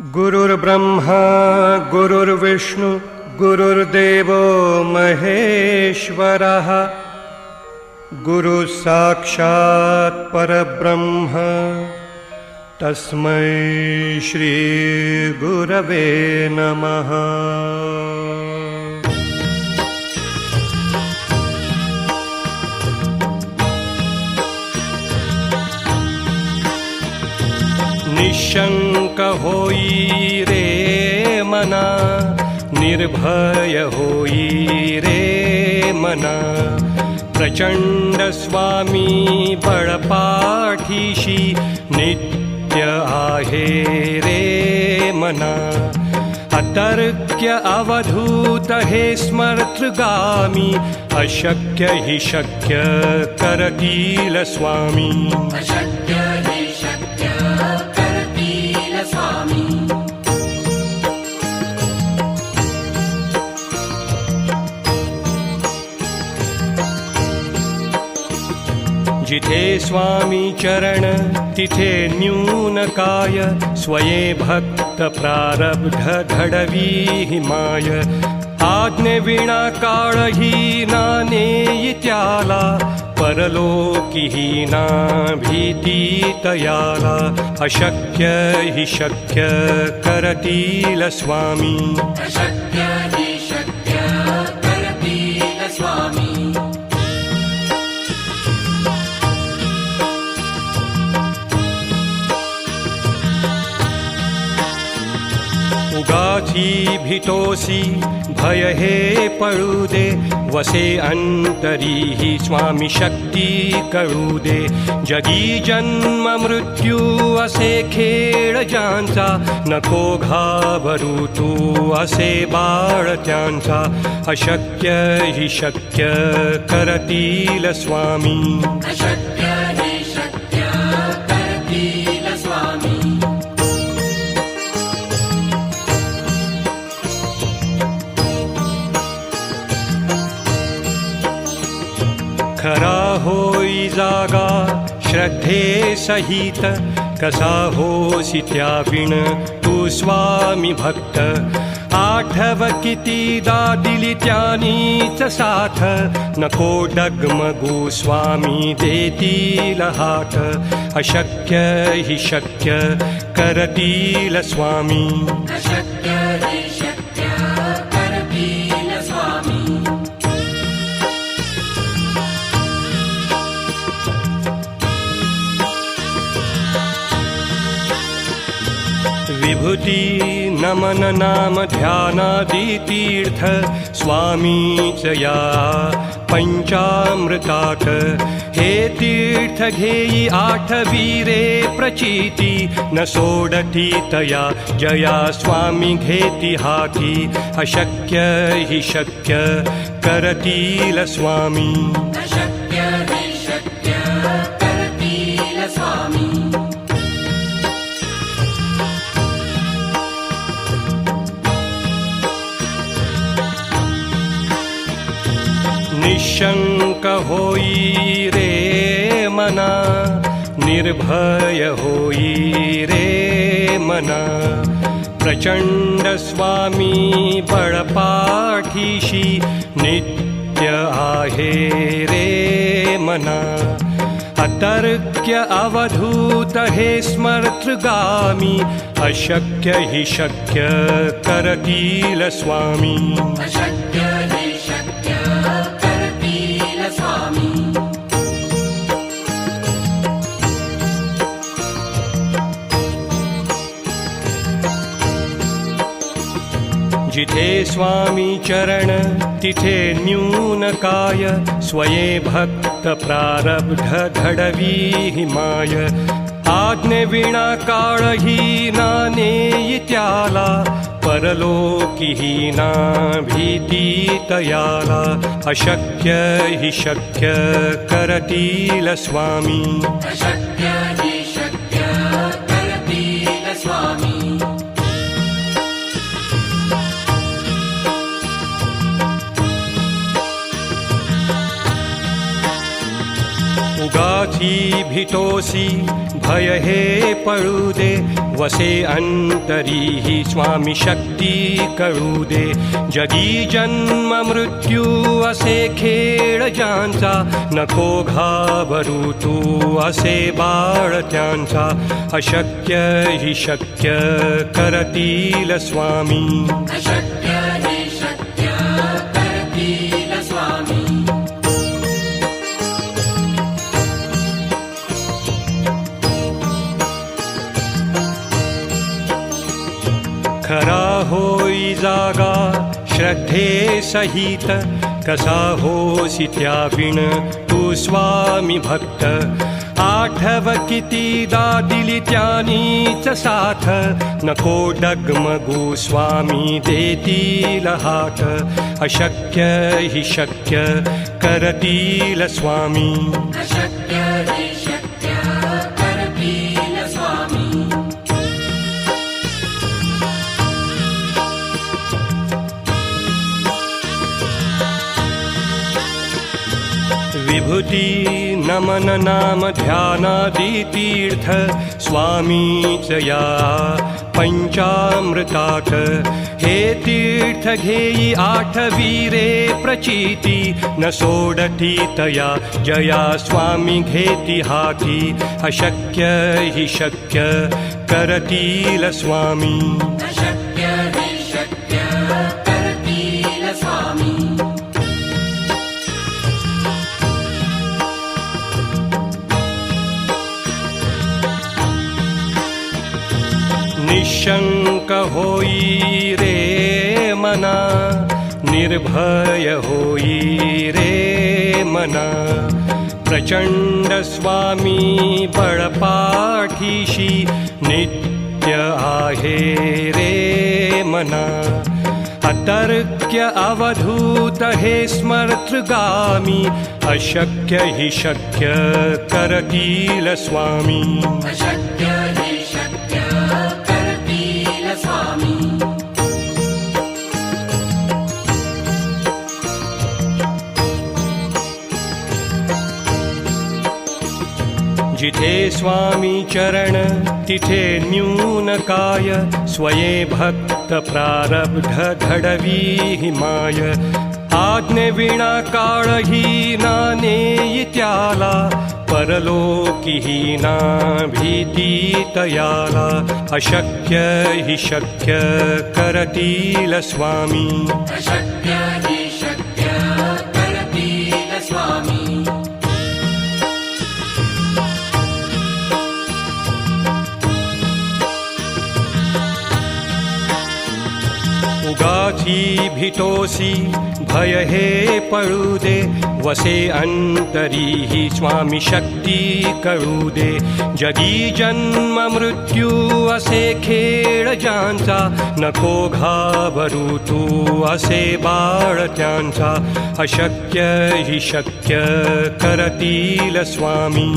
गुरुर्ब्रह्मा गुरुर्विष्णु गुरुर्देवो महेश्वरः गुरुः साक्षात् परब्रह्म तस्मै श्री गुरवे नमः। निशंक होई रे मना, निर्भय होई रे मना, प्रचंड स्वामी बळपाठीशी नित्य आहे रे मना। अतर्क्य अवधूत हे स्मर्तृगामी, अशक्य हि शक्य करतील स्वामी। अशक्य हि शक्य करतील स्वामी। जिथे स्वामी चरण तिथे न्यून काय, स्वये भक्त प्रारब्ध घडवी हिमाय। आज्ञे विना काळही ना नेई त्याला, परलोकी ही ना भीती तयाला। अशक्य हि शक्य करतील स्वामी। अशक्य हि शक्य करतील स्वामी। उगाची भीतोसी भय हे पळू दे, वसे अंतरी ही स्वामी शक्ती कळू दे। जगी जन्म मृत्यू असे खेळ ज्यांचा, नको घाबरू तू असे बाळ त्यांचा। अशक्य हि शक्य करतील स्वामी। अशक्य हि शक्य करतील स्वामी। खरा होई जागा श्रद्धे सहित, कसा होसी त्याविण तू स्वामी भक्त। आठव कितीदा दिली त्यानीच साथ, नको डगमगू स्वामी देतील हात। अशक्य हि शक्य करतील स्वामी। अशक्य हि शक्य करतील स्वामी। विभूती नमन नाम ध्यानादि तीर्थ, स्वामीच या पंचामृतात। हे तीर्थ घेई आठवी रे प्रचिती, न सोडती तया जया स्वामी घेती हाती। अशक्य हि शक्य करतील स्वामी। अशक्य हि शक्य करतील स्वामी। निशंक होई रे मना, निर्भय होई रे मना। प्रचंड स्वामी बळपाठीशी नित्य आहे रे मना। अतर्क्य अवधूत हे स्मर्तृगामी, अशक्य हि शक्य करतील स्वामी। अशक्य हि शक्य करतील स्वामी। जिथे स्वामी चरण तिथे न्यून काय, स्वये भक्त प्रारब्ध घडवी हिमाय। आज्ञे विना काळही ना नेई त्याला, परलोकी ही ना भीती तयाला। अशक्य हि शक्य करतील स्वामी। अशक्य हि शक्य करतील स्वामी। उगाची भीतोसी भय हे पळू दे वसे अंतरी ही स्वामी शक्ती कळू दे जगी जन्म मृत्यू असे खेळ ज्यांचा नको घाबरू तू असे बाळ त्यांचा अशक्य ही शक्य करतील स्वामी अशक्य हि शक्य करतील स्वामी खरा होई जागा श्रद्धे सहित कसा होसी त्याविण तू स्वामी भक्त आठव कितीदा दिली त्यानीच साथ नको डगमगू स्वामी देतील हात अशक्य हि शक्य करतील स्वामी अशक्य हि शक्य करतील स्वामी विभूती नमन नाम ध्यानादि तीर्थ स्वामीच या पंचामृतात हे तीर्थ घेई आठवी रे प्रचिती न सोडती तया जया स्वामी घेती हाती अशक्य हि शक्य करतील स्वामी अशक्य हि शक्य करतील स्वामी निशंक होई रे मना निर्भय होई रे मना प्रचंड स्वामी बळपाठीशी नित्य आहे रे मना अतर्क्य अवधूत हे स्मर्तृगामी अशक्य हि शक्य करतील स्वामी अशक्य हि शक्य करतील स्वामी जिथे स्वामी चरण तिथे न्यून काय स्वये भक्त प्रारब्ध घडवी हिमाय आज्ञे विना काळही ना नेई त्याला परलोकीही ना भीती तयाला अशक्य हि शक्य करतील स्वामी अशक्य हि शक्य करतील स्वामी उगाची भीतोसी भय हे पळू दे वसे अंतरी ही स्वामी शक्ती कळू दे जगी जन्म मृत्यू असे खेळ ज्यांचा नको घाबरू तू असे बाळ त्यांचा अशक्य हि शक्य करतील स्वामी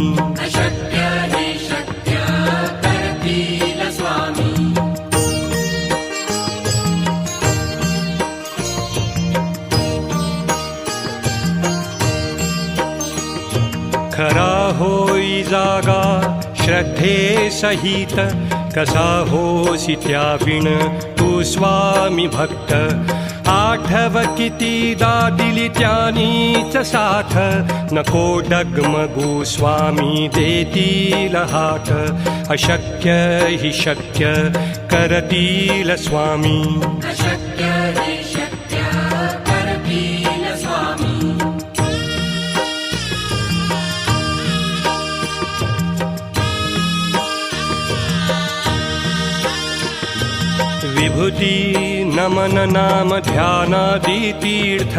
अशक्य हि शक्य करतील स्वामी खरा होई जागा श्रद्धे सहित कसा होसी त्याविण तू स्वामी भक्त आठव कितीदा दिली त्यानीच साथ नको डगमगू स्वामी देतील हात अशक्य हि शक्य करतील स्वामी अशक्य हि शक्य करतील स्वामी विभूती नमन नाम ध्यानादि तीर्थ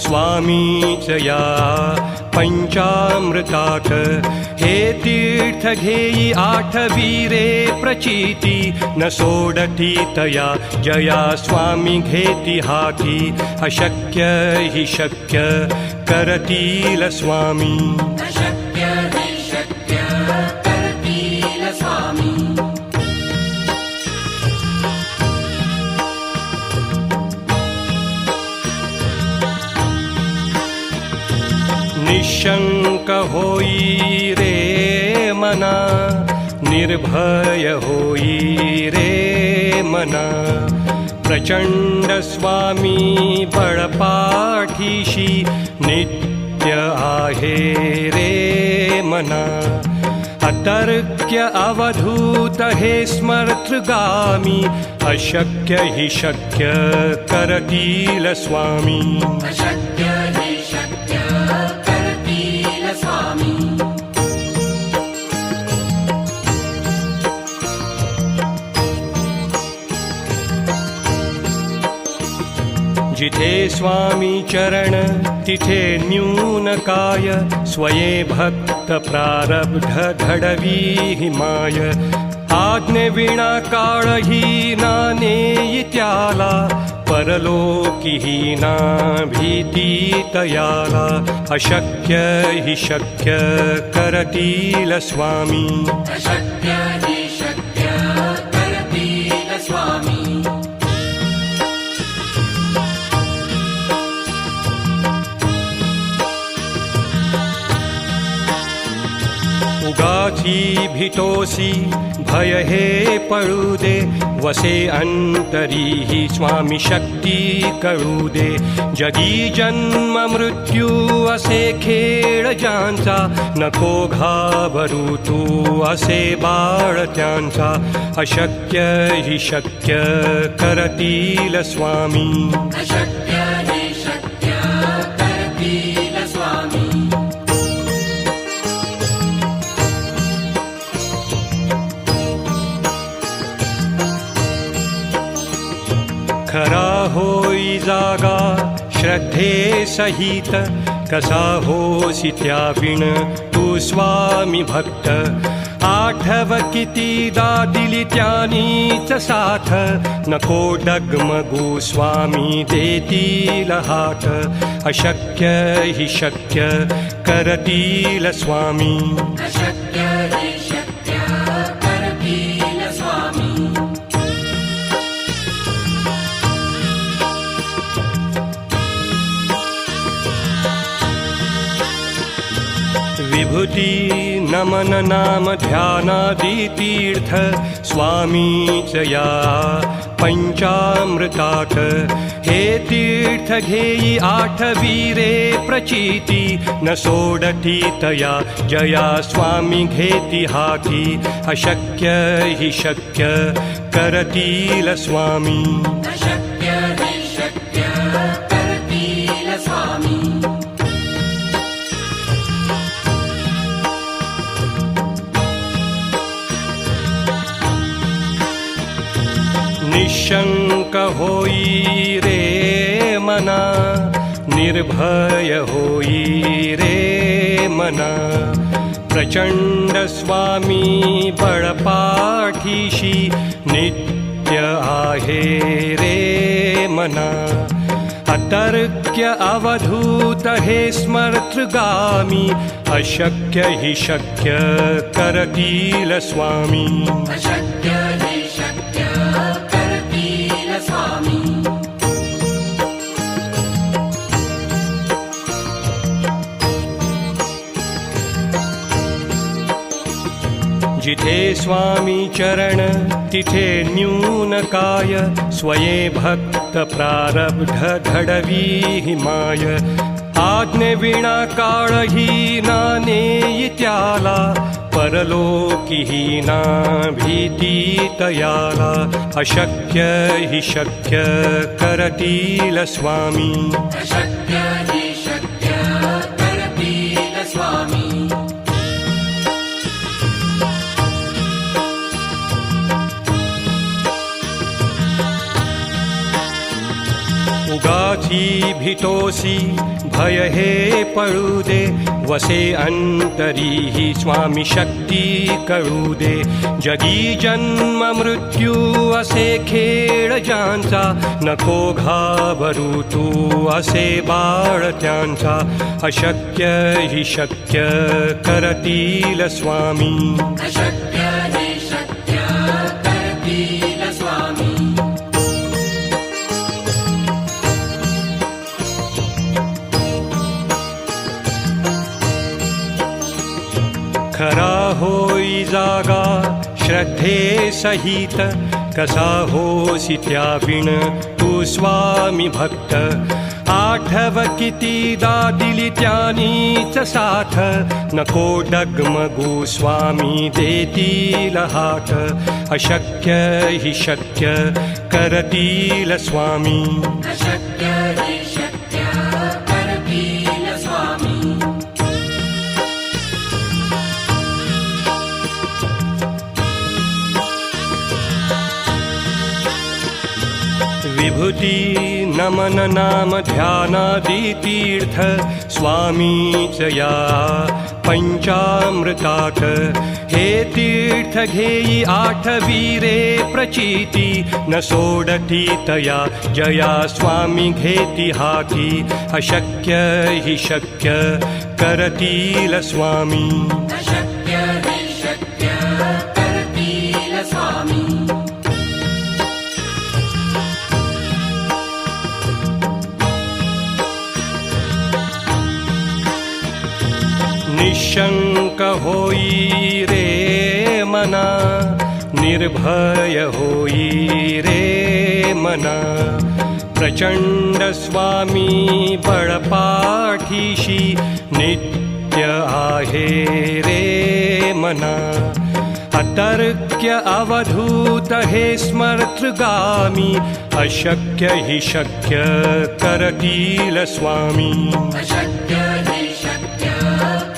स्वामीच या पंचामृतात हे तीर्थ घेई आठवी रे प्रचिती न सोडती तया जया स्वामी घेती हाती अशक्य हि शक्य करतील स्वामी अशक्य हि शक्य करतील स्वामी निशंक होई रे निर्भय होई रे मना प्रचंड स्वामी बळपाठीशी नित्य आहे रे मना अतर्क्य अवधूत हे स्मर्तृगामी अशक्य हि शक्य करतील स्वामी अशक्य हि शक्य करतील स्वामी जिथे स्वामी चरण तिथे न्यून काय स्वये भक्त प्रारब्ध घडवी माय आज्ञे विना काळही नाने त्याला परलोकी ना भीती तयाला अशक्य हि शक्य करतील स्वामी अशक्य हि शक्य करतील स्वामी उगाची भीतोसी भय हे पळू दे वसे अंतरी ही स्वामी शक्ती कळू दे जगी जन्म मृत्यू असे खेळ ज्यांचा नको घाबरू तू असे बाळ त्यांचा अशक्य हि शक्य करतील स्वामी अशक्य हि शक्य करतील स्वामी खरा होई जागा श्रद्धे सहित कसा होसी त्या विण तू स्वामी भक्त आठव कितीदा दिली त्यानीच साथ नको डगमगू स्वामी देतील हात अशक्य हि शक्य करतील स्वामी अशक्य हि शक्य करतील स्वामी विभूती नमन नाम ध्यानादि तीर्थ स्वामीच या पंचामृतात हे तीर्थ घेई आठवी रे प्रचिती न सोडती तया जया स्वामी घेती हाती अशक्य हि शक्य करतील स्वामी अशक्य हि शक्य करतील स्वामी निशंक होई रे मना निर्भय होई रे मना प्रचंड स्वामी बळपाठीशी नित्य आहे रे मना अतर्क्य अवधूत हे स्मर्तृगामी अशक्य हि शक्य करतील स्वामी अशक्य हि शक्य करतील स्वामी जिथे स्वामी चरण तिथे न्यून काय स्वये भक्त प्रारब्ध घडवी माय आज्ञे विना काळही नाने त्याला परलोकी ना भीती तयाला अशक्य हि शक्य करतील स्वामी अशक्य हि शक्य करतील स्वामी उगाची भीतोसी भय हे पळू दे वसे अंतरी ही स्वामी शक्ती कळू दे जगी जन्म मृत्यू असे खेळ ज्यांचा नको घाबरू तू असे बाळ त्यांचा अशक्य हि शक्य करतील स्वामी अशक्य हि शक्य करतील स्वामी खरा होई जागा श्रद्धे सहित कसा होसी त्याविण तू स्वामी भक्त आठव कितीदा दिली त्यानीच साथ नको डगमगू स्वामी देतील हात अशक्य हि शक्य करतील स्वामी अशक्य हि शक्य करतील स्वामी विभूती नमन नाम ध्यानादि तीर्थ स्वामीच या पंचामृतात हे तीर्थ घेई आठवीरे प्रचिती न सोडती तया जया स्वामी घेती हाती अशक्य हि शक्य करतील स्वामी अशक्य हि शक्य करतील स्वामी निशंक होई रे मना निर्भय होई रे मना प्रचंड स्वामी बळपाठीशी नित्य आहे रे मना अतर्क्य अवधूत हे स्मर्तृगामी अशक्य हि शक्य करतील स्वामी अशक्य हि शक्य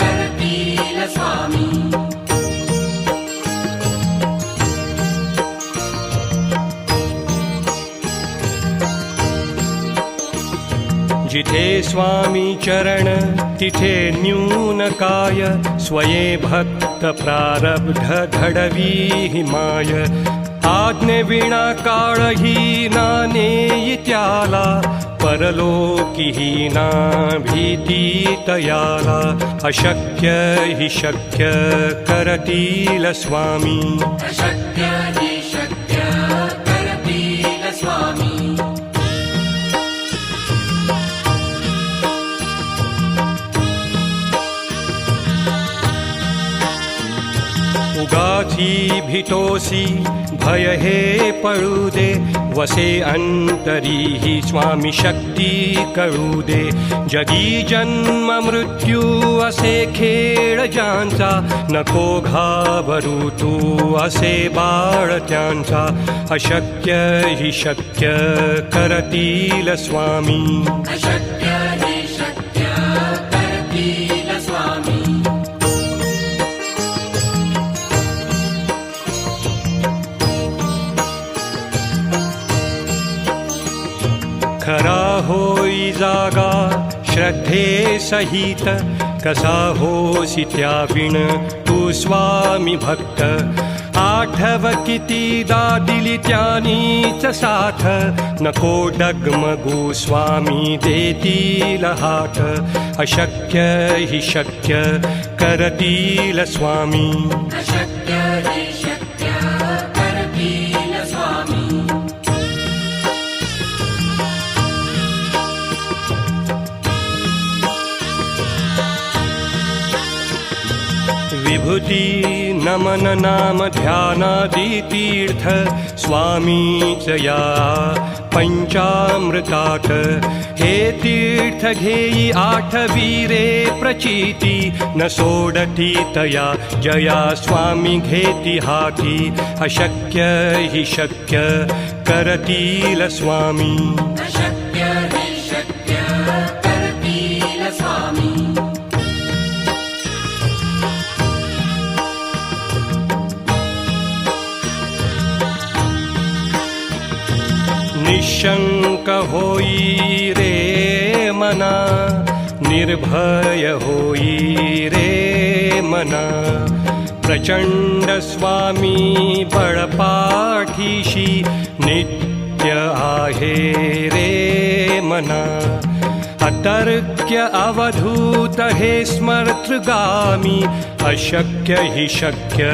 करतील स्वामी जिथे स्वामी चरण तिथे न्यून काय स्वये भक्त प्रारब्ध घडवी हिमाय आज्ञे विना काळही नाने त्याला परलोकी ना भीती तयाला अशक्य हि शक्य करतील स्वामी अशक्य हि शक्य करतील स्वामी उगाची भितोसी भय हे पळू दे वसे अंतरी ही स्वामी शक्ती कळू दे जगी जन्म मृत्यू असे खेळ ज्यांचा नको घाबरू तू असे बाळ त्यांचा अशक्य हि शक्य करतील स्वामी अशक्य हि शक्य करतील स्वामी खरा होई जागा श्रद्धे सहित कसा होसी त्याविण तू स्वामी भक्त आठव कितीदा दिली त्यानीच साथ नको डगमगू स्वामी देतील हात अशक्य हि शक्य करतील स्वामी अशक्य हि शक्य करतील स्वामी विभूती नमन नाम ध्यानादि तीर्थ स्वामीच या पंचामृतात हे तीर्थ घेई आठवीरे प्रचिती न सोडती तया जया स्वामी घेती हाती अशक्य हि शक्य करतील स्वामी अशक्य हि शक्य करतील स्वामी निशंक होई रे मना निर्भय होई रे मना प्रचंड स्वामी बळपाठीशी नित्य आहे रे मना अतर्क्य अवधूत हे स्मर्तृगामी अशक्य हि शक्य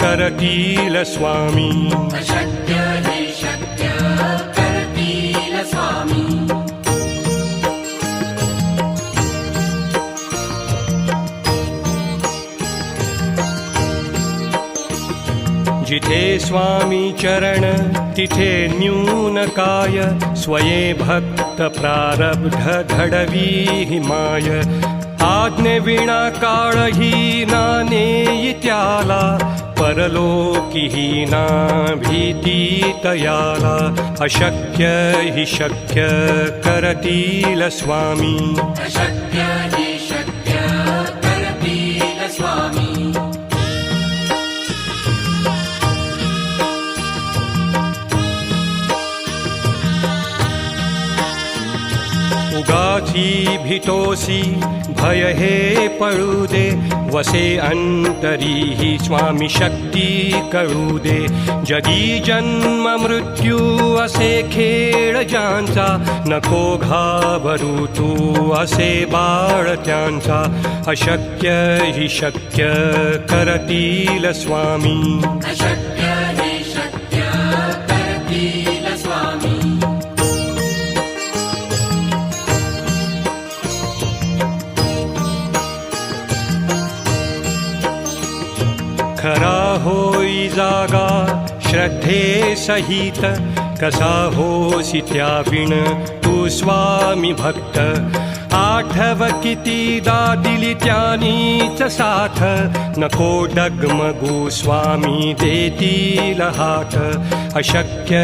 करतील स्वामी अशक्य हि शक्य करतील स्वामी जिथे स्वामी चरण तिथे न्यून काय स्वये भक्त प्रारब्ध घडवी माय आज्ञे विना काळही ना नेई त्याला परलोकीही ना भीती तयाला अशक्य हि शक्य करतील स्वामी अशक्य हि शक्य करतील स्वामी उगाची भीतोसी भय हे पळू दे वसे अंतरी ही स्वामी शक्ती कळू दे जगी जन्म मृत्यू असे खेळ ज्यांचा नको घाबरू तू असे बाळ त्यांचा अशक्य हि शक्य करतील स्वामी अशक्य हि शक्य करतील स्वामी खरा होई जागा श्रद्धे सहित कसा होसी त्याविण तू स्वामी भक्त आठव कितीदा दिली त्यानीच साथ नको डगमगू स्वामी देतील हात अशक्य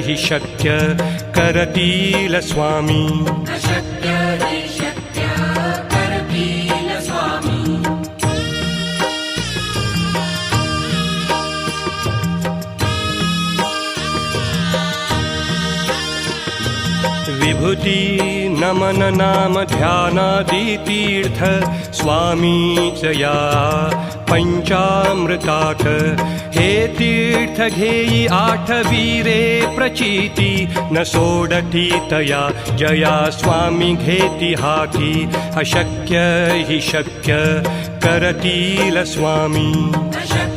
हि शक्य करतील स्वामी अशक्य हि शक्य करतील स्वामी विभूती नमन नाम ध्यानादि तीर्थ स्वामीच या पंचामृतात हे तीर्थ घेई आठवीरे प्रचिती न सोडती तया जया स्वामी घेती हाती अशक्य हि शक्य करतील स्वामी अशक्य